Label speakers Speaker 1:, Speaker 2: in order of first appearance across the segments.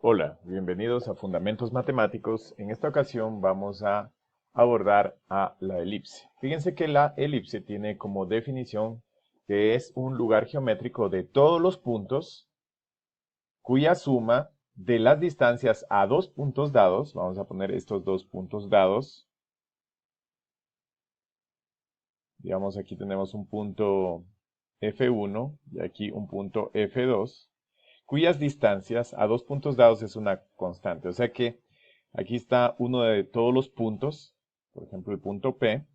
Speaker 1: Hola, bienvenidos a Fundamentos Matemáticos. En esta ocasión vamos a abordar a la elipse. Fíjense que la elipse tiene como definición que es un lugar geométrico de todos los puntos cuya suma de las distancias a dos puntos dados, vamos a poner estos dos puntos dados, digamos aquí tenemos un punto F1 y aquí un punto F2, cuyas distancias a dos puntos dados es una constante. O sea que aquí está uno de todos los puntos, por ejemplo el punto P,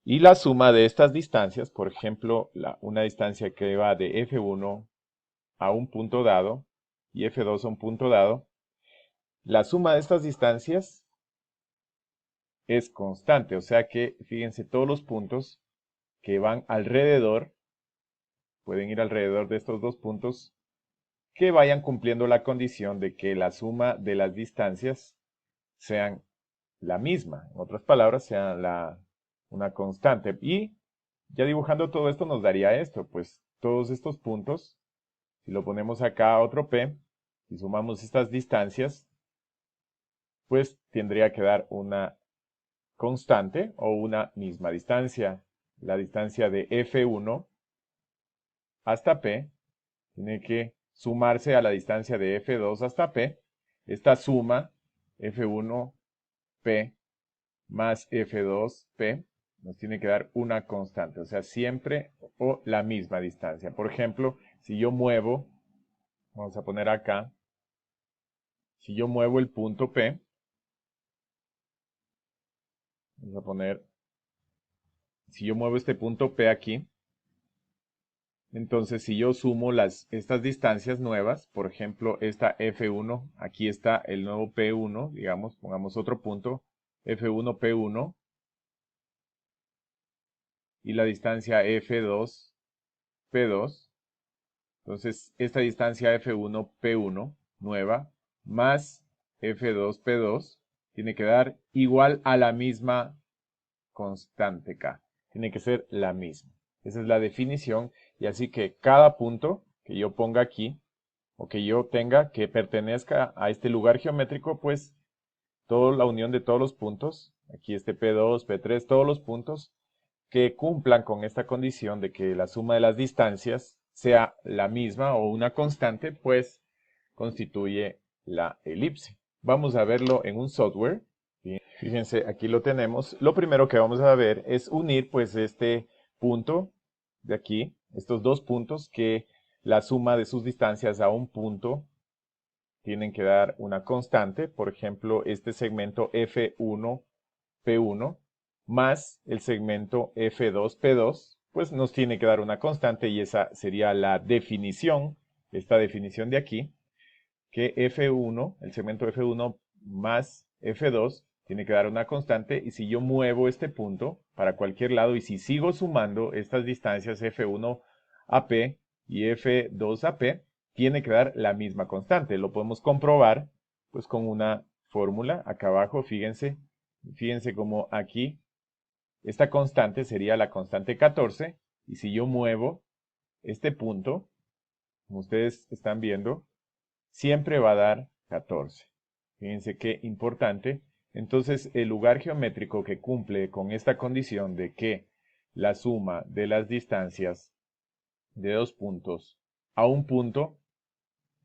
Speaker 1: y la suma de estas distancias, por ejemplo, una distancia que va de F1 a un punto dado y F2 a un punto dado, la suma de estas distancias es constante. O sea que, fíjense, todos los puntos que van alrededor, pueden ir alrededor de estos dos puntos, que vayan cumpliendo la condición de que la suma de las distancias sean la misma. En otras palabras, sean una constante. Y ya dibujando todo esto nos daría esto, pues todos estos puntos, si lo ponemos acá a otro P, y sumamos estas distancias, pues tendría que dar una constante o una misma distancia. La distancia de F1 hasta P tiene que sumarse a la distancia de F2 hasta P. Esta suma, F1P más F2P, nos tiene que dar una constante, o sea, siempre o la misma distancia. Por ejemplo, si yo muevo, vamos a poner acá, si yo muevo el punto P, vamos a poner, si yo muevo este punto P aquí, entonces si yo sumo estas distancias nuevas, por ejemplo, esta F1, aquí está el nuevo P1, digamos, pongamos otro punto, F1, P1, y la distancia F2, P2, entonces esta distancia F1, P1, nueva, más F2, P2, tiene que dar igual a la misma constante K. Tiene que ser la misma. Esa es la definición. Y así que cada punto que yo ponga aquí, o que yo tenga que pertenezca a este lugar geométrico, pues toda la unión de todos los puntos, aquí este P2, P3, todos los puntos que cumplan con esta condición de que la suma de las distancias sea la misma o una constante, pues constituye la elipse. Vamos a verlo en un software. Fíjense, aquí lo tenemos. Lo primero que vamos a ver es unir pues este punto de aquí, estos dos puntos que la suma de sus distancias a un punto tienen que dar una constante. Por ejemplo, este segmento F1, P1 más el segmento F2, P2, pues nos tiene que dar una constante y esa sería la definición, esta definición de aquí, que F1, el segmento F1 más F2, tiene que dar una constante y si yo muevo este punto para cualquier lado y si sigo sumando estas distancias F1 a P y F2 a P, tiene que dar la misma constante. Lo podemos comprobar pues con una fórmula. Acá abajo, fíjense como aquí esta constante sería la constante 14 y si yo muevo este punto, como ustedes están viendo, siempre va a dar 14. Fíjense qué importante. Entonces, el lugar geométrico que cumple con esta condición de que la suma de las distancias de dos puntos a un punto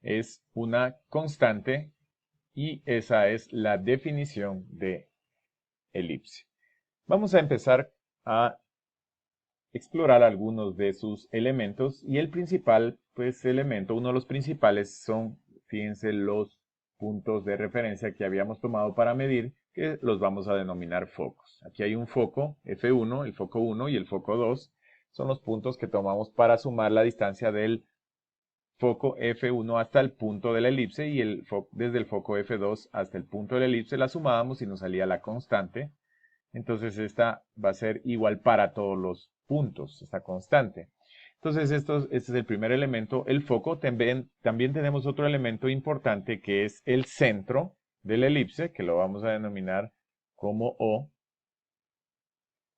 Speaker 1: es una constante y esa es la definición de elipse. Vamos a empezar a explorar algunos de sus elementos y el principal, pues elemento, uno de los principales son, fíjense, los puntos de referencia que habíamos tomado para medir, que los vamos a denominar focos. Aquí hay un foco F1, el foco 1 y el foco 2, son los puntos que tomamos para sumar la distancia del foco F1 hasta el punto de la elipse y desde el foco F2 hasta el punto de la elipse la sumábamos y nos salía la constante. Entonces esta va a ser igual para todos los puntos, esta constante. Entonces este es el primer elemento, el foco. También tenemos otro elemento importante que es el centro de la elipse, que lo vamos a denominar como O.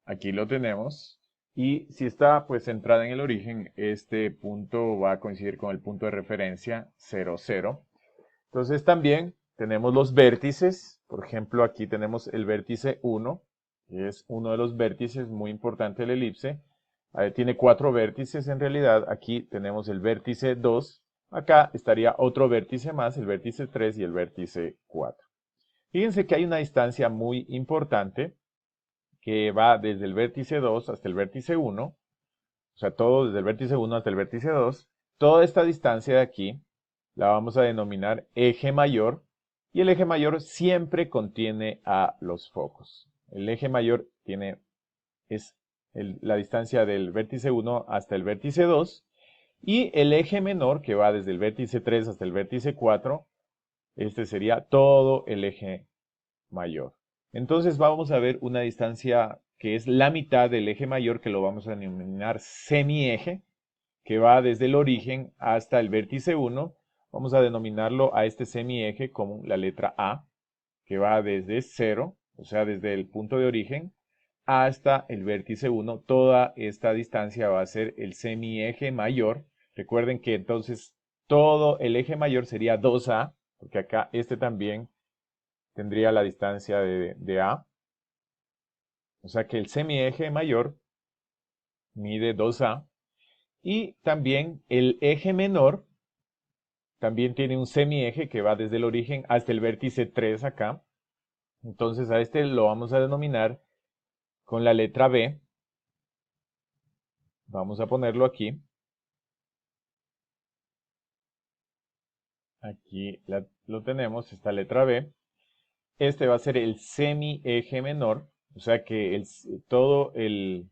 Speaker 1: Aquí lo tenemos. Y si está pues centrada en el origen, este punto va a coincidir con el punto de referencia 0, 0. Entonces también tenemos los vértices. Por ejemplo, aquí tenemos el vértice 1, que es uno de los vértices muy importante de la elipse. Tiene 4 vértices en realidad. Aquí tenemos el vértice 2. Acá estaría otro vértice más, el vértice 3 y el vértice 4. Fíjense que hay una distancia muy importante que va desde el vértice 2 hasta el vértice 1. O sea, todo desde el vértice 1 hasta el vértice 2. Toda esta distancia de aquí la vamos a denominar eje mayor, y el eje mayor siempre contiene a los focos. El eje mayor es la distancia del vértice 1 hasta el vértice 2, y el eje menor, que va desde el vértice 3 hasta el vértice 4, este sería todo el eje mayor. Entonces vamos a ver una distancia que es la mitad del eje mayor, que lo vamos a denominar semieje, que va desde el origen hasta el vértice 1. Vamos a denominarlo a este semieje como la letra A, que va desde 0, o sea, desde el punto de origen, hasta el vértice 1. Toda esta distancia va a ser el semieje mayor. Recuerden que entonces todo el eje mayor sería 2A, porque acá este también tendría la distancia de A. O sea que el semieje mayor mide 2A. Y también el eje menor también tiene un semieje que va desde el origen hasta el vértice 3 acá. Entonces a este lo vamos a denominar con la letra B. Vamos a ponerlo aquí. Aquí lo tenemos, esta letra B. Este va a ser el semieje menor. O sea que todo el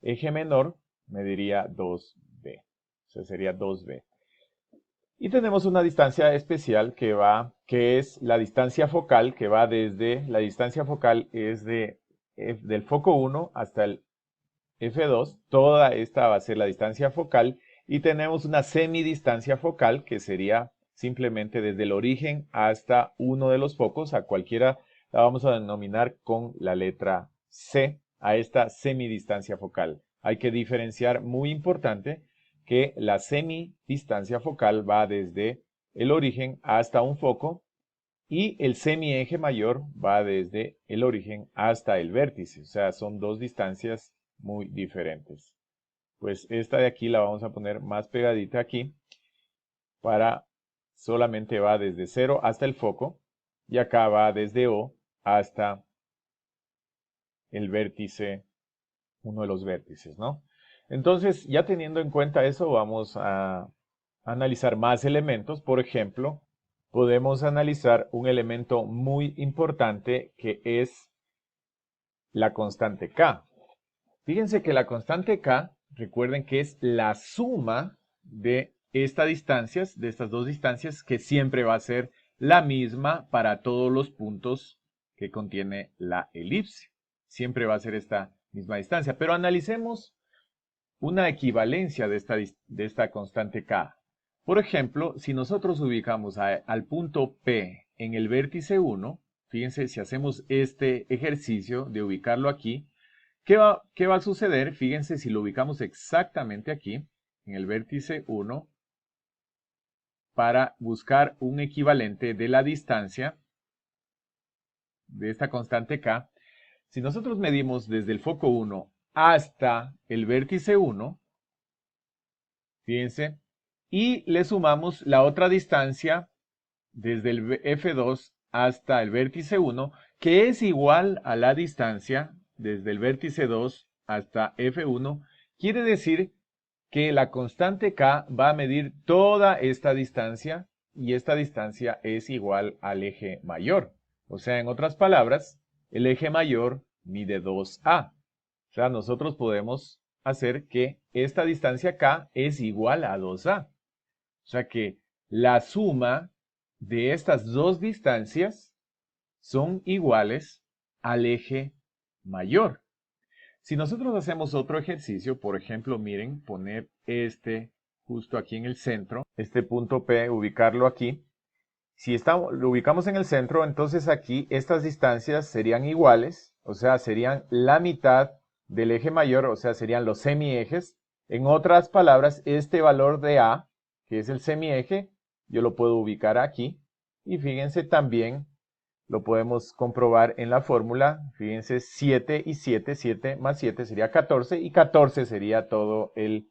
Speaker 1: eje menor mediría 2B. O sea, sería 2B. Y tenemos una distancia especial que es la distancia focal, que va desde, la distancia focal es del foco 1 hasta el F2. Toda esta va a ser la distancia focal. Y tenemos una semidistancia focal, que sería simplemente desde el origen hasta uno de los focos. A cualquiera la vamos a denominar con la letra C, a esta semidistancia focal. Hay que diferenciar, muy importante, que la semidistancia focal va desde el origen hasta un foco, y el semieje mayor va desde el origen hasta el vértice. O sea, son dos distancias muy diferentes. Pues esta de aquí la vamos a poner más pegadita aquí, para solamente va desde 0 hasta el foco, y acá va desde O hasta el vértice, uno de los vértices, ¿no? Entonces, ya teniendo en cuenta eso, vamos a analizar más elementos. Por ejemplo, podemos analizar un elemento muy importante, que es la constante K. Fíjense que la constante K, recuerden que es la suma de de estas dos distancias, que siempre va a ser la misma para todos los puntos que contiene la elipse. Siempre va a ser esta misma distancia. Pero analicemos una equivalencia de esta constante K. Por ejemplo, si nosotros ubicamos al punto P en el vértice 1, fíjense, si hacemos este ejercicio de ubicarlo aquí, ¿qué va a suceder? Fíjense, si lo ubicamos exactamente aquí, en el vértice 1, para buscar un equivalente de la distancia de esta constante K. Si nosotros medimos desde el foco 1 hasta el vértice 1, fíjense, y le sumamos la otra distancia desde el F2 hasta el vértice 1, que es igual a la distancia desde el vértice 2 hasta F1, quiere decir que la constante K va a medir toda esta distancia, y esta distancia es igual al eje mayor. O sea, en otras palabras, el eje mayor mide 2A. O sea, nosotros podemos hacer que esta distancia K es igual a 2A. O sea que la suma de estas dos distancias son iguales al eje mayor. Si nosotros hacemos otro ejercicio, por ejemplo, miren, poner este justo aquí en el centro, este punto P, ubicarlo aquí. Si lo ubicamos en el centro, entonces aquí estas distancias serían iguales, o sea, serían la mitad del eje mayor, o sea, serían los semiejes. En otras palabras, este valor de A, que es el semieje, yo lo puedo ubicar aquí. Y fíjense también, lo podemos comprobar en la fórmula. Fíjense, 7 y 7, 7 más 7 sería 14 y 14 sería todo el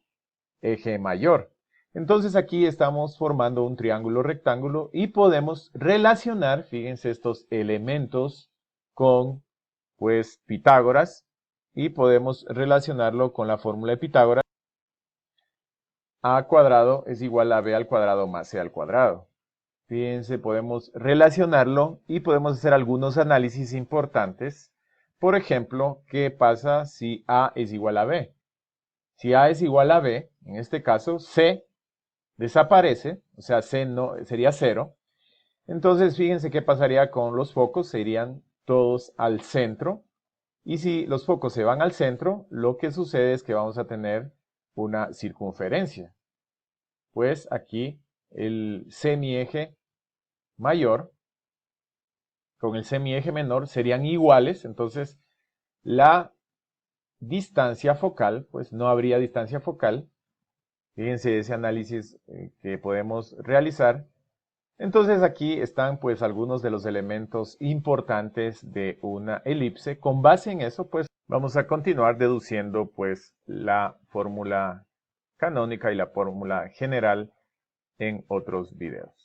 Speaker 1: eje mayor. Entonces aquí estamos formando un triángulo rectángulo y podemos relacionar, fíjense, estos elementos con, pues, Pitágoras, y podemos relacionarlo con la fórmula de Pitágoras. A cuadrado es igual a b al cuadrado más c al cuadrado. Fíjense, podemos relacionarlo y podemos hacer algunos análisis importantes. Por ejemplo, ¿qué pasa si a es igual a b? Si a es igual a b, en este caso, c desaparece, o sea, c no, sería 0. Entonces, fíjense qué pasaría con los focos, se irían todos al centro. Y si los focos se van al centro, lo que sucede es que vamos a tener una circunferencia. Pues aquí el semieje mayor con el semieje menor serían iguales, entonces la distancia focal, pues no habría distancia focal. Fíjense ese análisis que podemos realizar. Entonces aquí están pues algunos de los elementos importantes de una elipse. Con base en eso pues vamos a continuar deduciendo pues la fórmula canónica y la fórmula general en otros videos.